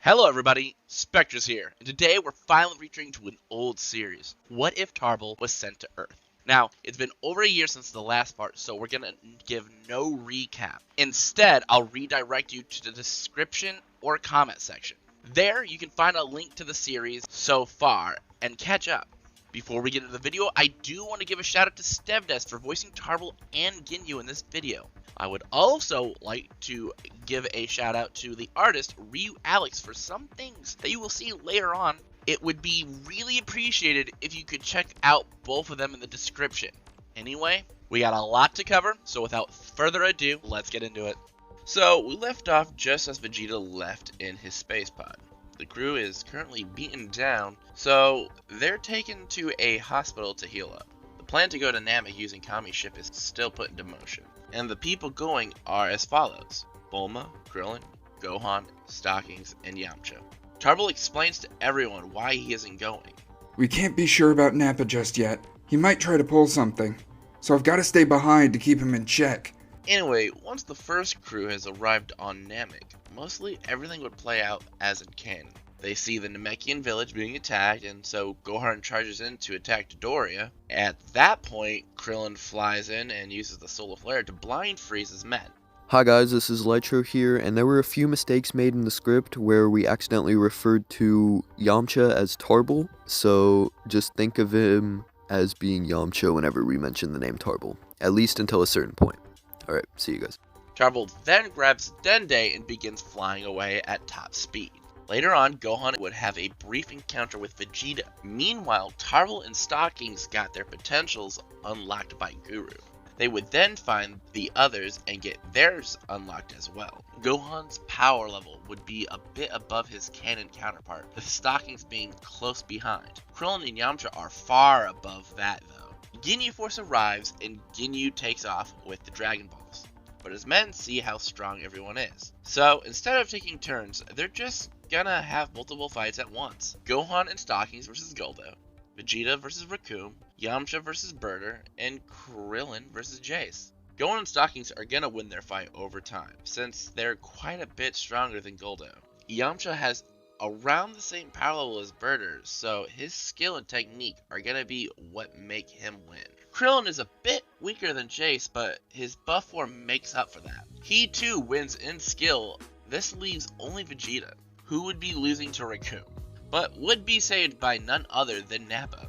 Hello everybody, Spectrus here, and today we're finally returning to an old series. What if Tarble was sent to Earth? Now, it's been over a year since the last part, so we're gonna give no recap. Instead, I'll redirect you to the description or comment section. There, you can find a link to the series so far, and catch up. Before we get into the video, I do want to give a shout out to Stevdes for voicing Tarble and Ginyu in this video. I would also like to give a shout out to the artist Ryu Alex for some things that you will see later on. It would be really appreciated if you could check out both of them in the description. Anyway, we got a lot to cover, so without further ado, let's get into it. So, we left off just as Vegeta left in his space pod. The crew is currently beaten down, so they're taken to a hospital to heal up. The plan to go to Namek using Kami's ship is still put into motion, and the people going are as follows: Bulma, Krillin, Gohan, Stockings, and Yamcha. Tarble explains to everyone why he isn't going. We can't be sure about Nappa just yet. He might try to pull something, so I've got to stay behind to keep him in check. Anyway, once the first crew has arrived on Namek, mostly everything would play out as in canon. They see the Namekian village being attacked, and so Gohan charges in to attack Dodoria. At that point, Krillin flies in and uses the Solar Flare to blind Frieza's men. Hi guys, this is Lytro here, and there were a few mistakes made in the script where we accidentally referred to Yamcha as Tarble, so just think of him as being Yamcha whenever we mention the name Tarble, at least until a certain point. Alright, see you guys. Tarble then grabs Dende and begins flying away at top speed. Later on, Gohan would have a brief encounter with Vegeta. Meanwhile, Tarble and Stockings got their potentials unlocked by Guru. They would then find the others and get theirs unlocked as well. Gohan's power level would be a bit above his canon counterpart, the Stockings being close behind. Krillin and Yamcha are far above that though. Ginyu Force arrives and Ginyu takes off with the Dragon Balls, but his men see how strong everyone is. So instead of taking turns, they're just gonna have multiple fights at once. Gohan and Stockings versus Guldo, Vegeta versus Raccoon, Yamcha versus Birder, and Krillin versus Jace. Gohan and Stockings are gonna win their fight over time, since they're quite a bit stronger than Guldo. Yamcha has around the same power level as Birder, so his skill and technique are gonna be what make him win. Krillin is a bit weaker than Jace, but his buff form makes up for that. He too wins in skill. This leaves only Vegeta, who would be losing to Raccoon, but would be saved by none other than Nappa.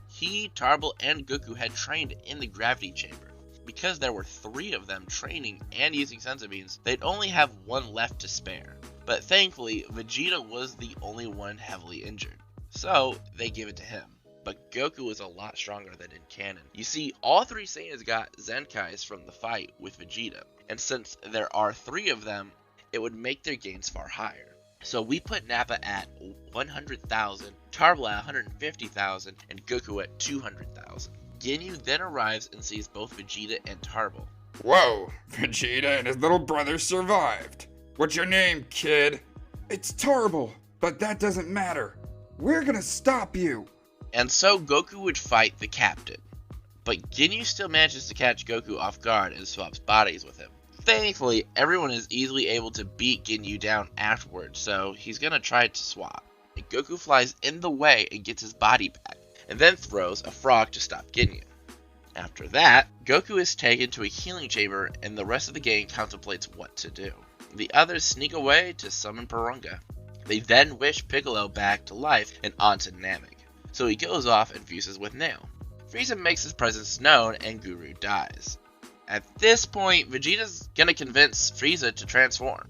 He, Tarble, and Goku had trained in the gravity chamber. Because there were 3 of them training and using senzu beans, they'd only have 1 left to spare. But thankfully, Vegeta was the only one heavily injured, so they give it to him. But Goku is a lot stronger than in canon. You see, all 3 Saiyans got Zenkais from the fight with Vegeta, and since there are 3 of them, it would make their gains far higher. So we put Nappa at 100,000, Tarble at 150,000, and Goku at 200,000. Ginyu then arrives and sees both Vegeta and Tarble. Whoa, Vegeta and his little brother survived. What's your name, kid? It's Tarble, but that doesn't matter. We're gonna stop you. And so Goku would fight the captain. But Ginyu still manages to catch Goku off guard and swaps bodies with him. Thankfully, everyone is easily able to beat Ginyu down afterwards, so he's gonna try to swap. And Goku flies in the way and gets his body back, and then throws a frog to stop Ginyu. After that, Goku is taken to a healing chamber and the rest of the gang contemplates what to do. The others sneak away to summon Porunga. They then wish Piccolo back to life and onto Namek, so he goes off and fuses with Nail. Frieza makes his presence known and Guru dies. At this point, Vegeta's gonna convince Frieza to transform.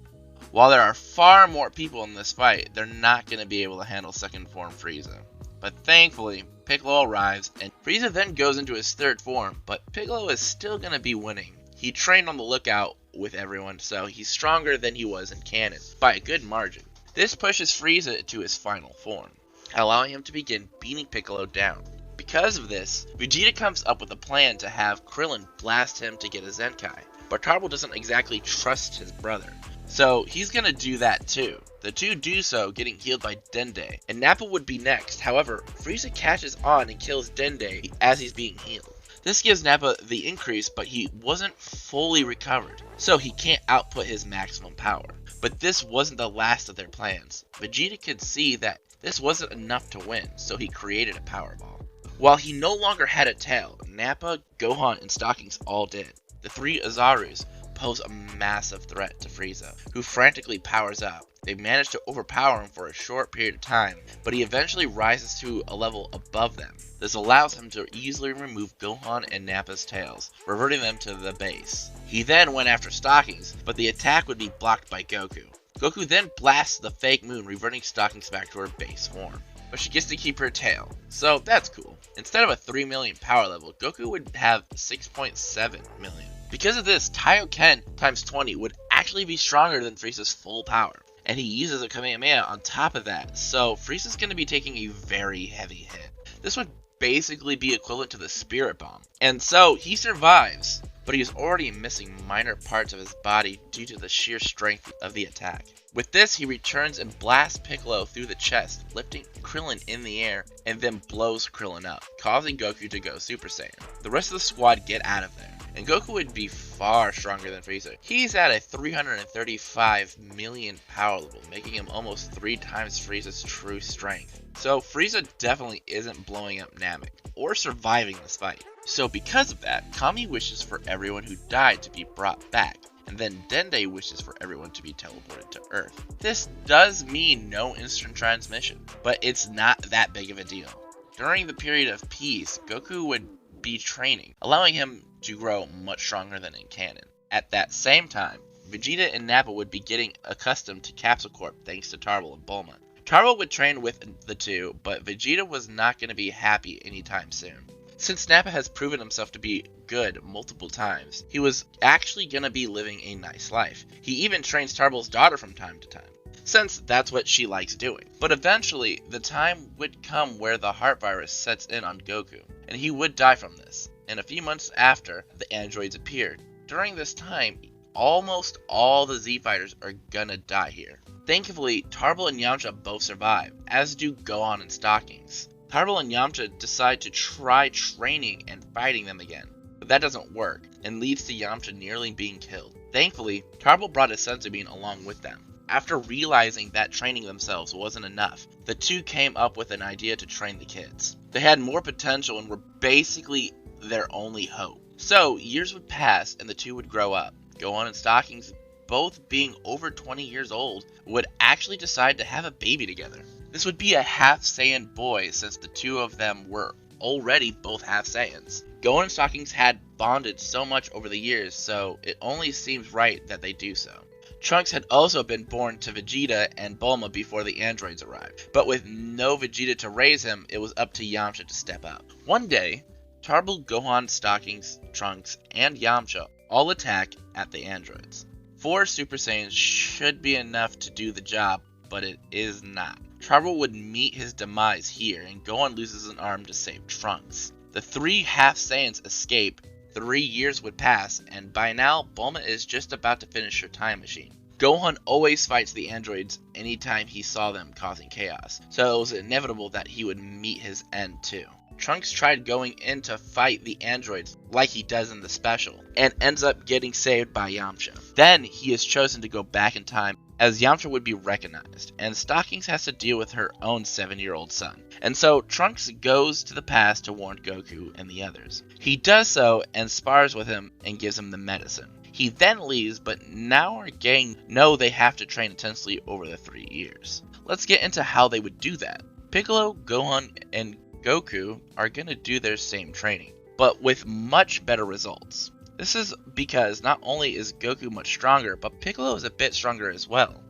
While there are far more people in this fight, they're not gonna be able to handle second form Frieza. But thankfully, Piccolo arrives and Frieza then goes into his third form, but Piccolo is still gonna be winning. He trained on the lookout with everyone, so he's stronger than he was in canon, by a good margin. This pushes Frieza to his final form, allowing him to begin beating Piccolo down. Because of this, Vegeta comes up with a plan to have Krillin blast him to get a Zenkai, but Tarble doesn't exactly trust his brother, so he's gonna do that too. The two do so, getting healed by Dende, and Nappa would be next. However, Frieza catches on and kills Dende as he's being healed. This gives Nappa the increase, but he wasn't fully recovered, so he can't output his maximum power. But this wasn't the last of their plans. Vegeta could see that this wasn't enough to win, so he created a Power Ball. While he no longer had a tail, Nappa, Gohan, and Stockings all did. The three Azarus pose a massive threat to Frieza, who frantically powers up. They manage to overpower him for a short period of time, but he eventually rises to a level above them. This allows him to easily remove Gohan and Nappa's tails, reverting them to the base. He then went after Stockings, but the attack would be blocked by Goku. Goku then blasts the fake moon, reverting Stockings back to her base form. But she gets to keep her tail, so that's cool. Instead of a 3 million power level, Goku would have 6.7 million. Because of this, Kaioken times 20 would actually be stronger than Frieza's full power. And he uses a Kamehameha on top of that, so Frieza's going to be taking a very heavy hit. This would basically be equivalent to the Spirit Bomb. And so he survives, but he is already missing minor parts of his body due to the sheer strength of the attack. With this, he returns and blasts Piccolo through the chest, lifting Krillin in the air, and then blows Krillin up, causing Goku to go Super Saiyan. The rest of the squad get out of there, and Goku would be far stronger than Frieza. He's at a 335 million power level, making him almost 3 times Frieza's true strength. So Frieza definitely isn't blowing up Namek, or surviving this fight. So because of that, Kami wishes for everyone who died to be brought back, and then Dende wishes for everyone to be teleported to Earth. This does mean no instant transmission, but it's not that big of a deal. During the period of peace, Goku would be training, allowing him to grow much stronger than in canon. At that same time, Vegeta and Nappa would be getting accustomed to Capsule Corp thanks to Tarble and Bulma. Tarble would train with the two, but Vegeta was not going to be happy anytime soon. Since Nappa has proven himself to be good multiple times, he was actually going to be living a nice life. He even trains Tarble's daughter from time to time, since that's what she likes doing. But eventually, the time would come where the heart virus sets in on Goku, and he would die from this. And a few months after, the androids appeared. During this time, almost all the Z Fighters are gonna die here. Thankfully, Tarble and Yamcha both survive, as do Gohan and Stockings. Tarble and Yamcha decide to try training and fighting them again, but that doesn't work, and leads to Yamcha nearly being killed. Thankfully, Tarble brought his senzu bean along with them. After realizing that training themselves wasn't enough, the two came up with an idea to train the kids. They had more potential and were basically their only hope. So, years would pass and the two would grow up. Gohan and Stockings, both being over 20 years old, would actually decide to have a baby together. This would be a half Saiyan boy, since the two of them were already both half Saiyans. Gohan and Stockings had bonded so much over the years, so it only seems right that they do so. Trunks had also been born to Vegeta and Bulma before the androids arrived, but with no Vegeta to raise him, it was up to Yamcha to step up. One day, Tarble, Gohan, Stockings, Trunks, and Yamcha all attack at the androids. 4 Super Saiyans should be enough to do the job, but it is not. Tarble would meet his demise here, and Gohan loses an arm to save Trunks. The 3 half Saiyans escape. 3 years would pass, and by now, Bulma is just about to finish her time machine. Gohan always fights the androids anytime he saw them causing chaos, so it was inevitable that he would meet his end too. Trunks tried going in to fight the androids like he does in the special, and ends up getting saved by Yamcha. Then he is chosen to go back in time, as Yamcha would be recognized, and Stockings has to deal with her own 7-year-old son. And so Trunks goes to the past to warn Goku and the others. He does so and spars with him and gives him the medicine. He then leaves, but now our gang know they have to train intensely over the 3 years. Let's get into how they would do that. Piccolo, Gohan, and Goku are gonna do their same training, but with much better results. This is because not only is Goku much stronger, but Piccolo is a bit stronger as well.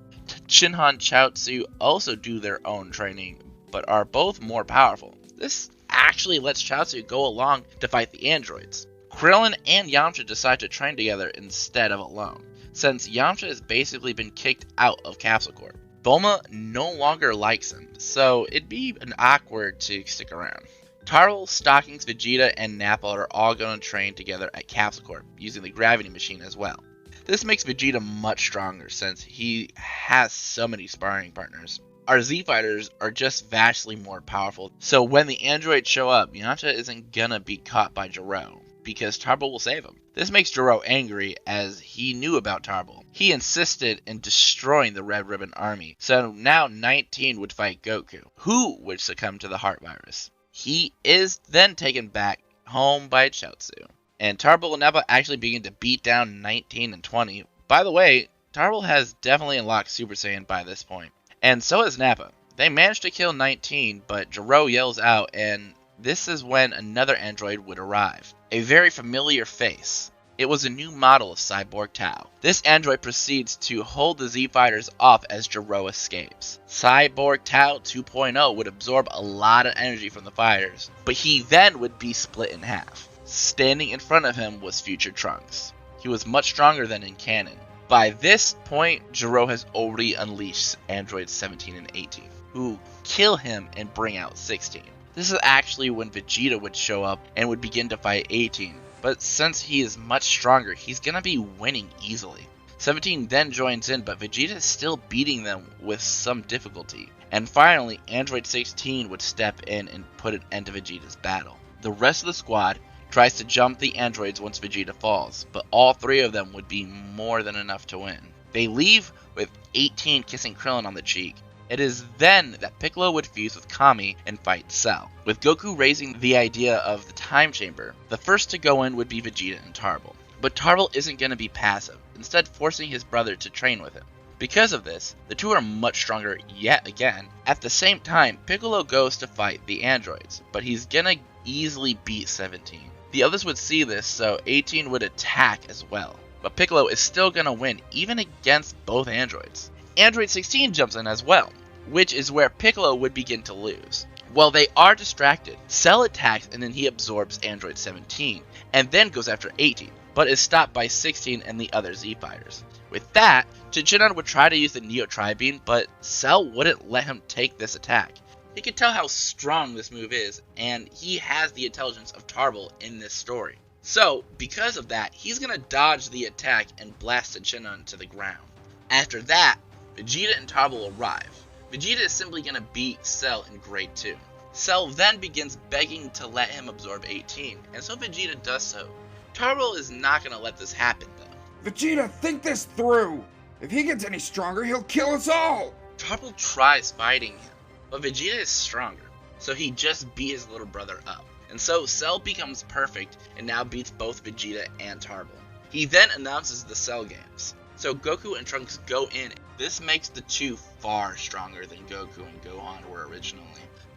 Shinhan Chaozu also do their own training, but are both more powerful. This actually lets Chaozu go along to fight the androids. Krillin and Yamcha decide to train together instead of alone, since Yamcha has basically been kicked out of Capsule Corp. Bulma no longer likes him, so it'd be awkward to stick around. Tarble, Stockings, Vegeta, and Nappa are all going to train together at Capsule Corp, using the gravity machine as well. This makes Vegeta much stronger since he has so many sparring partners. Our Z Fighters are just vastly more powerful, so when the androids show up, Yamcha isn't gonna be caught by Gero. because Tarble will save him. This makes Gero angry as he knew about Tarble. He insisted in destroying the Red Ribbon Army, so now 19 would fight Goku, who would succumb to the heart virus. He is then taken back home by Chaozu, and Tarble and Nappa actually begin to beat down 19 and 20. By the way, Tarble has definitely unlocked Super Saiyan by this point, and so has Nappa. They managed to kill 19, but Gero yells out, and this is when another android would arrive. A very familiar face. It was a new model of Cyborg Tau. This android proceeds to hold the Z Fighters off as Gero escapes. Cyborg Tau 2.0 would absorb a lot of energy from the fighters, but he then would be split in half. Standing in front of him was future Trunks. He was much stronger than in canon. By this point, Gero has already unleashed androids 17 and 18, who kill him and bring out 16. This is actually when Vegeta would show up and would begin to fight 18, but since he is much stronger, he's gonna be winning easily. 17 then joins in, but Vegeta is still beating them with some difficulty. And finally, Android 16 would step in and put an end to Vegeta's battle. The rest of the squad tries to jump the androids once Vegeta falls, but all three of them would be more than enough to win. They leave with 18 kissing Krillin on the cheek. It is then that Piccolo would fuse with Kami and fight Cell, with Goku raising the idea of the time chamber. The first to go in would be Vegeta and Tarble. But Tarble isn't going to be passive, instead forcing his brother to train with him. Because of this, the two are much stronger yet again. At the same time, Piccolo goes to fight the androids, but he's gonna easily beat 17. The others would see this, so 18 would attack as well. But Piccolo is still gonna win, even against both androids. Android 16 jumps in as well, which is where Piccolo would begin to lose. While they are distracted, Cell attacks and then he absorbs Android 17, and then goes after 18, but is stopped by 16 and the other Z Fighters. With that, Chichinon would try to use the Neo Tri-Beam, but Cell wouldn't let him take this attack. He could tell how strong this move is, and he has the intelligence of Tarble in this story. So, because of that, he's gonna dodge the attack and blast Chichinon to the ground. After that, Vegeta and Tarble arrive. Vegeta is simply going to beat Cell in Grade 2. Cell then begins begging to let him absorb 18, and so Vegeta does so. Tarble is not going to let this happen though. Vegeta, think this through! If he gets any stronger, he'll kill us all! Tarble tries fighting him, but Vegeta is stronger, so he just beat his little brother up. And so Cell becomes perfect and now beats both Vegeta and Tarble. He then announces the Cell Games. So Goku and Trunks go in. This makes the two far stronger than Goku and Gohan were originally.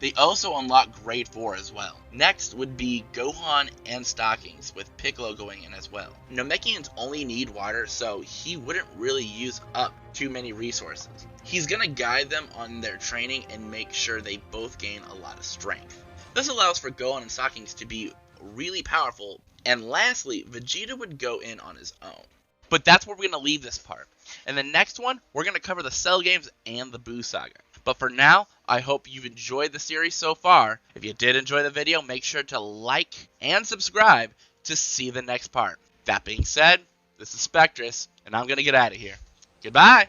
They also unlock Grade 4 as well. Next would be Gohan and Stockings, with Piccolo going in as well. Namekians only need water, so he wouldn't really use up too many resources. He's gonna guide them on their training and make sure they both gain a lot of strength. This allows for Gohan and Stockings to be really powerful. And lastly, Vegeta would go in on his own. But that's where we're going to leave this part. In the next one, we're going to cover the Cell Games and the Buu Saga. But for now, I hope you've enjoyed the series so far. If you did enjoy the video, make sure to like and subscribe to see the next part. That being said, this is Spectrus, and I'm going to get out of here. Goodbye!